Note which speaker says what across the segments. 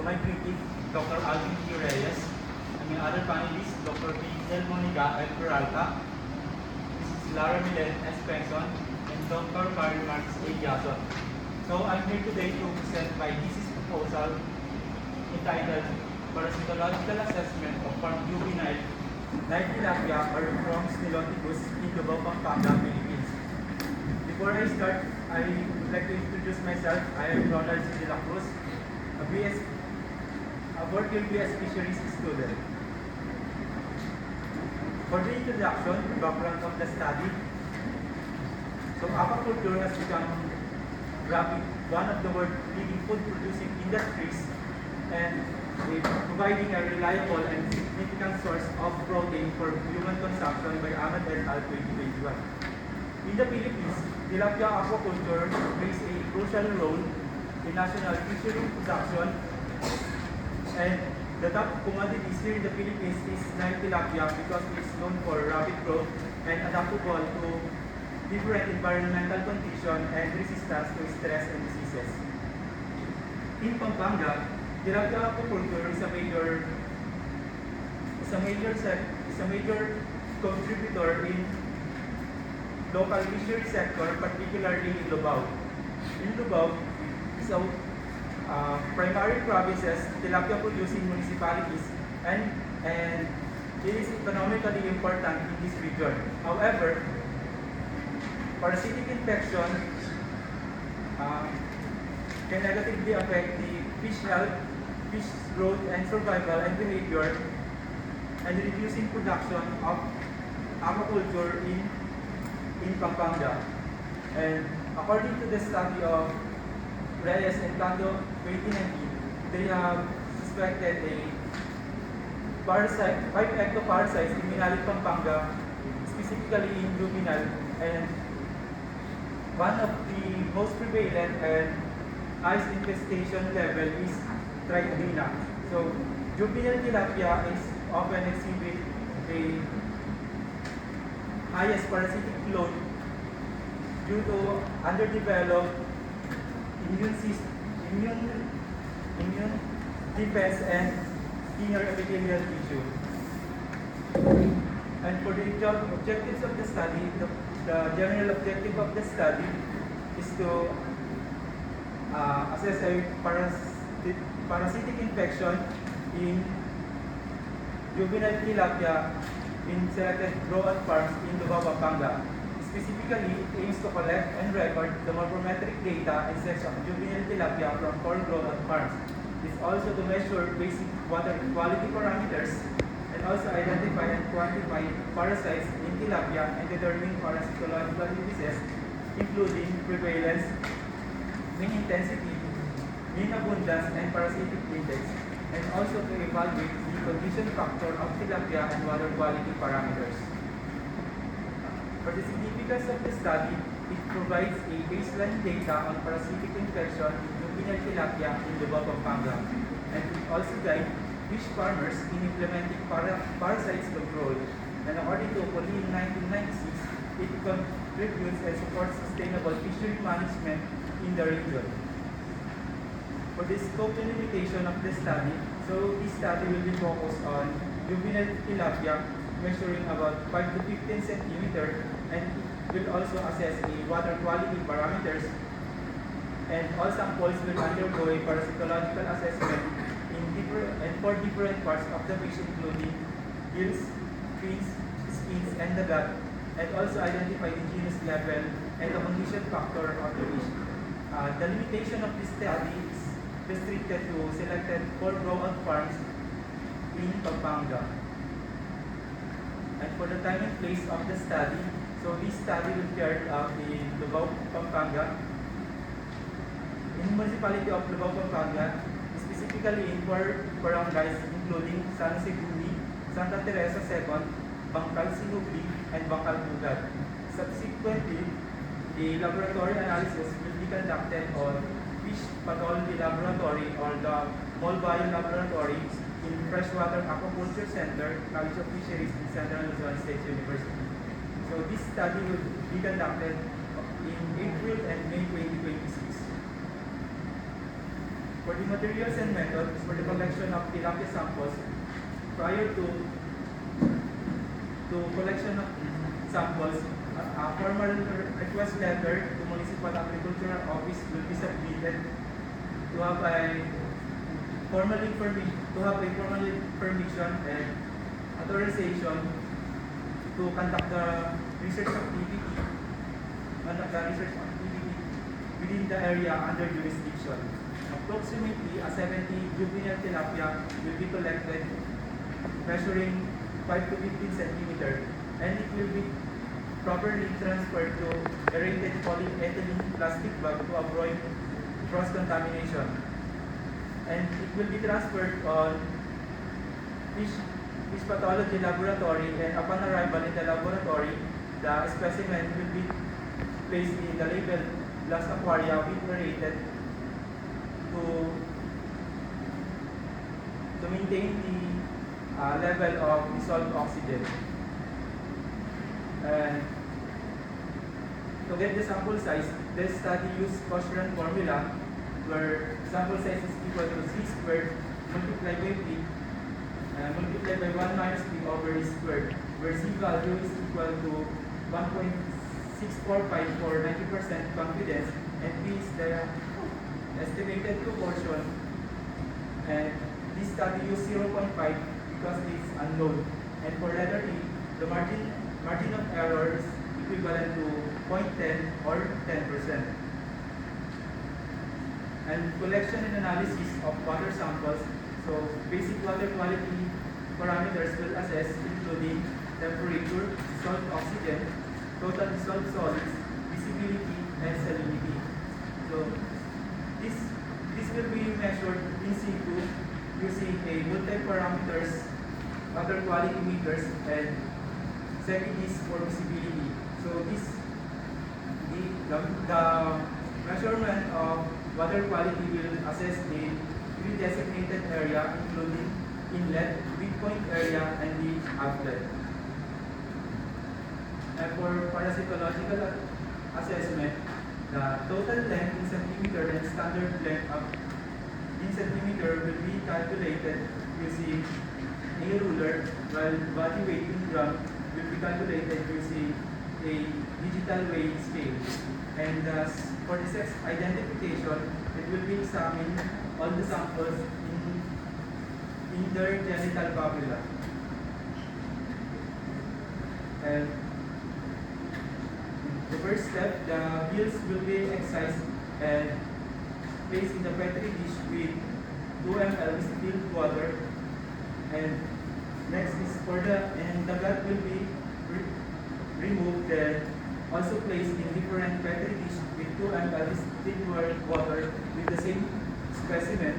Speaker 1: to my critic, Dr. Alvin Q. Reyes, and my other panelists, Dr. Pizel Moniga and Peralta, Mrs. Lara Milen S. Penson, and Dr. Karl Marx A. Yason. So I'm here today to present my thesis proposal entitled Parasitological Assessment of Farm Juvenile Night Tilapia or Chromis niloticus in Davao, Pampanga, Philippines. Before I start, I would like to introduce myself. I am Ronald C. De La Cruz, a fourth year BS Fisheries student. For the introduction, background of the study. So aquaculture has become one of the world's leading food producing industries and providing a reliable and significant source of protein for human consumption by Ahmed et al. 2021. In the Philippines, tilapia aquaculture plays a crucial role in national fishery production, and the top commodities here in the Philippines is Nile tilapia because it's known for rapid growth and adaptable to different environmental conditions and resistance to stress and diseases. In Pampanga, tilapia aquaculture is a major contributor in local fishery sector, particularly in Lubao. In Lubao, so primary provinces, tilapia producing municipalities, and it is economically important in this region. However, parasitic infection can negatively affect the fish health, fish growth and survival and behavior, and reducing production of aquaculture in Pampanga. And according to the study of Reyes and Cando 2019, they have suspected a parasite, 5 ectoparasites in Minalik, Pampanga, specifically in juvenile, and one of the most prevalent and highest infestation level is Trichodina. So juvenile tilapia is often exhibit a highest parasitic load due to underdeveloped immune defense and thinner epithelial tissue. And for the objectives of the study, the general objective of the study is to assess a parasitic infection in juvenile tilapia in selected grow-out farms in Davao, Pampanga. Specifically, it aims to collect and record the morphometric data and sex of juvenile tilapia from 4 grow-out farms. It's also to measure basic water quality parameters and also identify and quantify parasites in tilapia and determine parasitological indices, including prevalence, mean intensity, mean abundance, and parasitic index, and also to evaluate the condition factor of tilapia and water quality parameters. For the significance of the study, it provides a baseline data on parasitic infection in juvenile tilapia in Davao, Pampanga, and it also guides fish farmers in implementing parasites control. And according to Polin 1996, it contributes and supports sustainable fishery management in the region. For the scope and limitation of the study, so this study will be focused on juvenile tilapia, measuring about 5 to 15 centimeters, and will also assess the water quality parameters, and all samples will undergo a parasitological assessment in 4 different parts of the fish, including gills, fins, skins, and the gut, and also identify the genus level and the condition factor of the fish. The limitation of this study is restricted to selected 4 grow-out farms in Pampanga. And for the time and place of the study, so this study will be carried out in Davao, Pampanga, in the municipality of Davao, Pampanga, specifically in 4 barangays including San Seguni, Santa Teresa II, Bangkal Sinubli, and Bangkal Pugad. Subsequently, the laboratory analysis will be conducted on fish pathology laboratory or the Mall Bio Laboratory in Freshwater Aquaculture Center, College of Fisheries in Central Luzon State University. So this study will be conducted in April and May 2026. For For the materials and methods for the collection of tilapia samples, prior to collection of samples, a formal request letter to Municipal Agricultural Office will be submitted to have a formal permission and authorization to conduct the research activity within the area under jurisdiction. Approximately 70 juvenile tilapia will be collected measuring 5 to 15 centimeters, and it will be properly transferred to aerated polyethylene plastic bag to avoid cross-contamination. And it will be transferred on fish pathology laboratory, and upon arrival in the laboratory, the specimen will be placed in the labeled glass aquaria with aerated to maintain the level of dissolved oxygen. And to get the sample size, this study used Cochran formula, where sample size is equal to C squared multiplied by P multiplied by 1 minus P over E squared, where C value is equal to 1.645 for 90% confidence, and P is the estimated proportion, and this study used 0.5 because it is unknown. And for letter E, the margin of error is equivalent to 0.10 or 10%. And collection and analysis of water samples. So basic water quality parameters will assess, including temperature, dissolved oxygen, total dissolved solids, visibility, and salinity. So this will be measured in situ using a multi-parameters water quality meters and SETIs for visibility. So the measurement of water quality will assess the pre-designated area, including inlet, midpoint area, and the outlet. And for parasitological assessment, the total length in centimeter and standard length of in centimeter will be calculated using a ruler, while body weight in gram will be calculated using a digital weight scale. And for the sex identification, it will be examined all the samples in their genital papilla. And the first step, the gills will be excised and placed in the petri dish with 2 ml distilled water. And next is the gut will be removed, then also placed in different petri dish with 2 ml distilled water with the same specimen.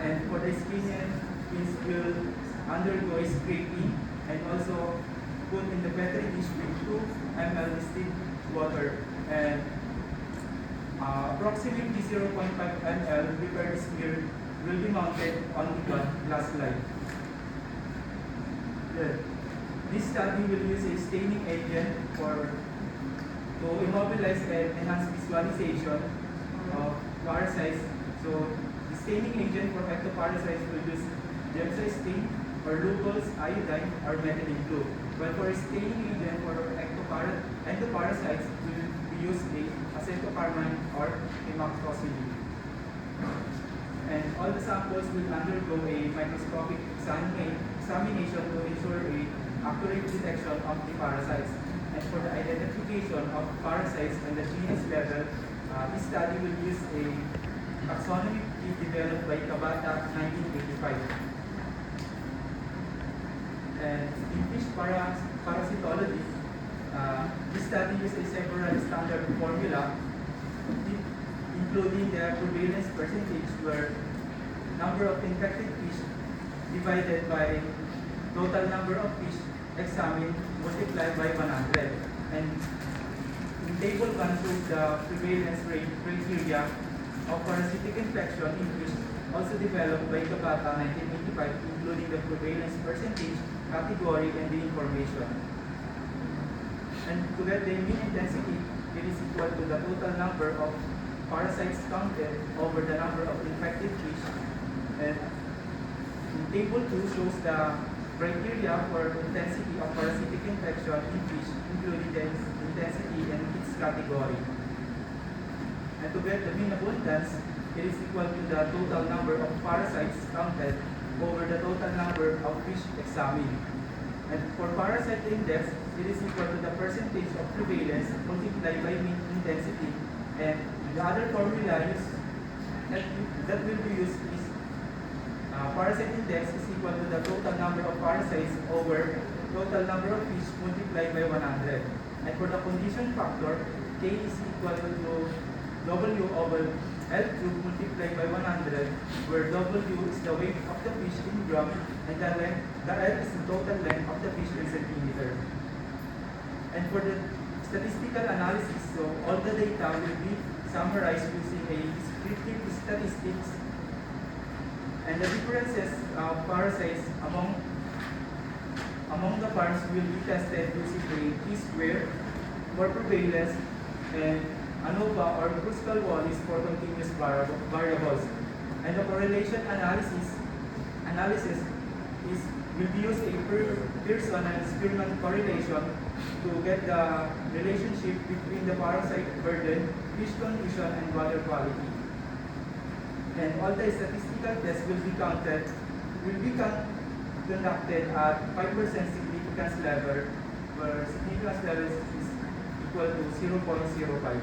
Speaker 1: And for the skins will undergo scraping and also put in the petri dish with 2 ml distilled water, and approximately 0.5 ml prepared smear will be mounted on the glass slide. This study will use a staining agent to immobilize and enhance visualization of parasites. So the staining agent for ectoparasites will use gemcitabine or Lugol's iodine or methylene blue. While for staining agent for endoparasites will be used acetocarmine or hematoxylin. And all the samples will undergo a microscopic examination to ensure a accurate detection of the parasites. And for the identification of parasites and the genus level, this study will use a taxonomy developed by Kabata 1985. And in fish parasitology, this study uses several standard formula, including the prevalence percentage, where number of infected fish divided by total number of fish examined multiplied by 100. And in table 1 shows the prevalence rate criteria of parasitic infection in fish, also developed by Kabata 1985, including the prevalence percentage, category, and the information. And to get the mean intensity, it is equal to the total number of parasites counted over the number of infected fish. And in table 2 shows the criteria for intensity of parasitic infection in fish, including the intensity and its category. And to get the mean abundance, it is equal to the total number of parasites counted over the total number of fish examined. And for parasite index, it is equal to the percentage of prevalence multiplied by mean intensity. And the other formula that will be used is parasite index is equal to the total number of parasites over total number of fish multiplied by 100. And for the condition factor, K is equal to W over L cube multiplied by 100, where W is the weight of the fish in gram and the L is the total length of the fish in centimeter. And for the statistical analysis, so all the data will be summarized using a descriptive statistics, and the differences of parasites among the farms will be tested using a T-square for prevalence and ANOVA or Kruskal-Wallis for continuous variables. And the correlation analysis will be used a Pearson and Spearman correlation to get the relationship between the parasite burden, fish condition, and water quality. And all the statistical tests will be conducted at 5% significance level, where significance level is equal to 0.05.